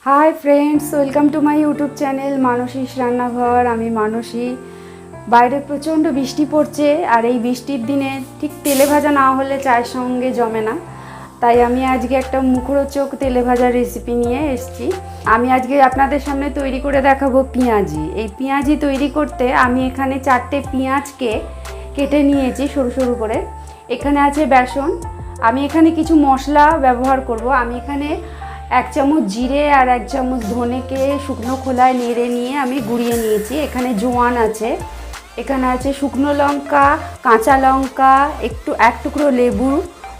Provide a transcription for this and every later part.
High friends, welcome to my YouTube channel মানসীর রান্নাঘর। আমি মানসী। বাইরে প্রচণ্ড বৃষ্টি পড়ছে, আর এই বৃষ্টির দিনে ঠিক তেলে ভাজা না হলে চায়ের সঙ্গে জমে না। তাই আমি আজকে একটা মুখরোচক তেলে ভাজার রেসিপি নিয়ে এসেছি। আমি আজকে আপনাদের সামনে তৈরি করে দেখাবো পেঁয়াজি। এই পেঁয়াজি তৈরি করতে আমি এখানে 4টে পেঁয়াজকে কেটে নিয়েছি সরু সরু করে। এখানে আছে বেসন। আমি এখানে কিছু মশলা ব্যবহার করব। আমি এখানে 1 চামচ জিরে আর 1 চামচ ধনেকে শুকনো খোলায় নেড়ে নিয়ে আমি গুঁড়িয়ে নিয়েছি। এখানে জোয়ান আছে, এখানে আছে শুকনো লঙ্কা, কাঁচা লঙ্কা, এক টুকরো লেবু,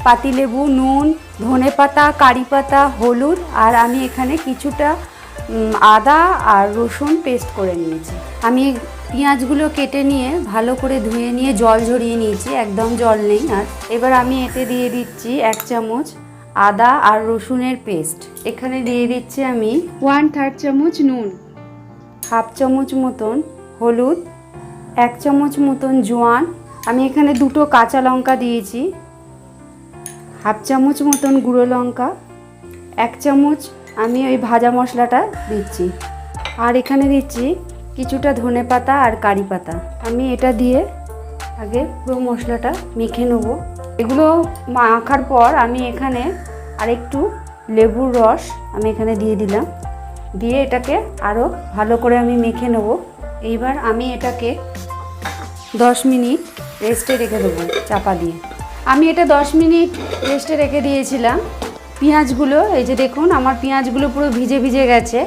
পাতি লেবু, নুন, ধনে পাতা, কারি পাতা, হলুদ, আর আমি এখানে কিছুটা আদা আর রসুন পেস্ট করে নিয়েছি। আমি পেঁয়াজগুলো কেটে নিয়ে ভালো করে ধুয়ে নিয়ে জল ঝরিয়ে নিয়েছি, একদম জল নেই। আর এবার আমি এতে দিয়ে দিচ্ছি 1 চামচ আদা আর রসুনের পেস্ট। এখানে দিয়ে দিচ্ছি আমি 1/3 চামচ নুন, 1/2 চামচ মতন হলুদ, 1 চামচ মতন জোয়ান। আমি এখানে 2টো কাঁচা লঙ্কা দিয়েছি, 1/2 চামচ মতন গুঁড়ো লঙ্কা, 1 চামচ আমি ওই ভাজা মশলাটা দিচ্ছি, আর এখানে দিচ্ছি কিছুটা ধনে পাতা আর কারি পাতা। আমি এটা দিয়ে আগে পুরো মশলাটা মেখে নেব। এগুলো মাখার পর আমি এখানে আরেকটু লেবুর রস আমি এখানে দিয়ে দিলাম, দিয়ে এটাকে আরও ভালো করে আমি মেখে নেব। এইবার আমি এটাকে 10 মিনিট রেস্টে রেখে দেবো চাপা দিয়ে। আমি এটা 10 মিনিট রেস্টে রেখে দিয়েছিলাম। পেঁয়াজগুলো এই যে দেখুন, আমার পেঁয়াজগুলো পুরো ভিজে ভিজে গেছে।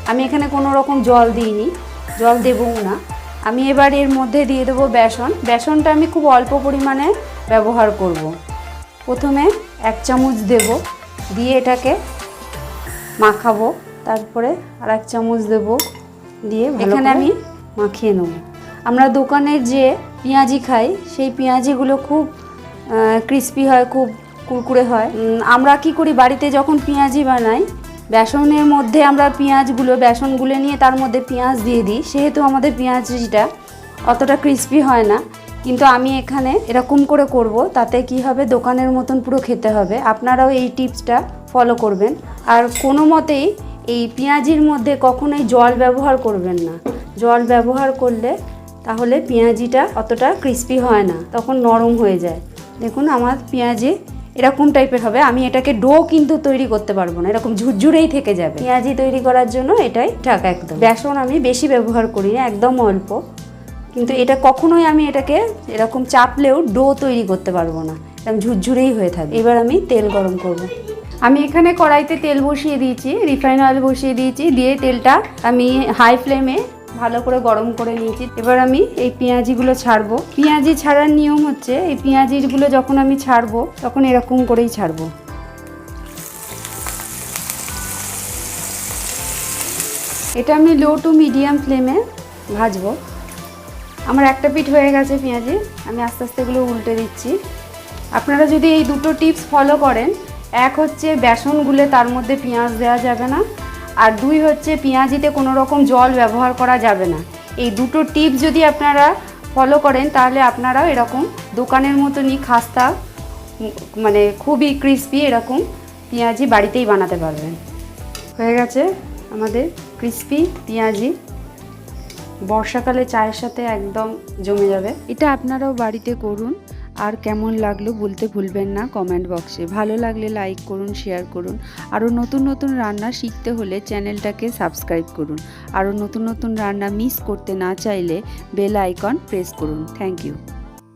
আমি এখানে কোনো রকম জল দিইনি, জল দেবও না। আমি এবার এর মধ্যে দিয়ে দেবো বেসন। বেসনটা আমি খুব অল্প পরিমাণে ব্যবহার করব। প্রথমে 1 চামচ দেব, দিয়ে এটাকে মাখাবো। তারপরে আর 1 চামচ দেব, দিয়ে এখানে আমি মাখিয়ে নেব। আমরা দোকানের যে পেঁয়াজি খাই, সেই পেঁয়াজিগুলো খুব ক্রিস্পি হয়, খুব কুরকুরে হয়। আমরা কি করি, বাড়িতে যখন পেঁয়াজি বানাই, বেসনের মধ্যে আমরা বেসন গুলে নিয়ে তার মধ্যে পেঁয়াজ দিয়ে দিই, সেহেতু আমাদের পেঁয়াজিটা অতটা ক্রিস্পি হয় না। কিন্তু আমি এখানে এরকম করে করব, তাতে কি হবে, দোকানের মতন পুরো খেতে হবে। আপনারাও এই টিপসটা ফলো করবেন। আর কোনো মতেই এই পেঁয়াজির মধ্যে কখনোই জল ব্যবহার করবেন না। জল ব্যবহার করলে তাহলে পেঁয়াজিটা অতটা ক্রিস্পি হয় না, তখন নরম হয়ে যায়। দেখুন আমার পেঁয়াজি এরকম টাইপের হবে। আমি এটাকে ডো কিন্তু তৈরি করতে পারবো না, এরকম ঝুরঝুরেই থেকে যাবে। পেঁয়াজি তৈরি করার জন্য এটাই ঠিক একদম। বেসন আমি বেশি ব্যবহার করি না, একদম অল্প। কিন্তু এটা কখনোই আমি এটাকে এরকম চাপলেও ডো তৈরি করতে পারবো না, এরকম ঝুরঝুরেই হয়ে থাকবে। এবার আমি তেল গরম করব। আমি এখানে কড়াইতে তেল বসিয়ে দিয়েছি, রিফাইন অয়েল বসিয়ে দিয়েছি, দিয়ে তেলটা আমি হাই ফ্লেমে ভালো করে গরম করে নিয়েছি। এবার আমি এই পেঁয়াজিগুলো ছাড়বো। পেঁয়াজি ছাড়ার নিয়ম হচ্ছে, এই পেঁয়াজিগুলো যখন আমি ছাড়বো তখন এরকম করেই ছাড়বো। এটা আমি লো টু মিডিয়াম ফ্লেমে ভাজবো। আমার একটা পিঠ হয়ে গেছে পেঁয়াজি, আমি আস্তে আস্তে এগুলো উল্টে দিচ্ছি। আপনারা যদি এই দুটো টিপস ফলো করেন, এক হচ্ছে বেসন গুলে তার মধ্যে পেঁয়াজ দেওয়া যাবে না, আর 2 হচ্ছে পেঁয়াজিতে কোনো রকম জল ব্যবহার করা যাবে না। এই দুটো টিপস যদি আপনারা ফলো করেন, তাহলে আপনারাও এরকম দোকানের মতনই খাস্তা, মানে খুবই ক্রিস্পি এরকম পেঁয়াজি বাড়িতেই বানাতে পারবেন। হয়ে গেছে আমাদের ক্রিস্পি পেঁয়াজি, বর্ষাকালে চায়ের সাথে একদম জমে যাবে। এটা আপনারাও বাড়িতে করুন, আর কেমন লাগলো বলতে ভুলবেন না কমেন্ট বক্সে। ভালো লাগলে লাইক করুন, শেয়ার করুন। আরও নতুন নতুন রান্না শিখতে হলে চ্যানেলটাকে সাবস্ক্রাইব করুন। আরও নতুন নতুন রান্না মিস করতে না চাইলে বেল আইকন প্রেস করুন। Thank you.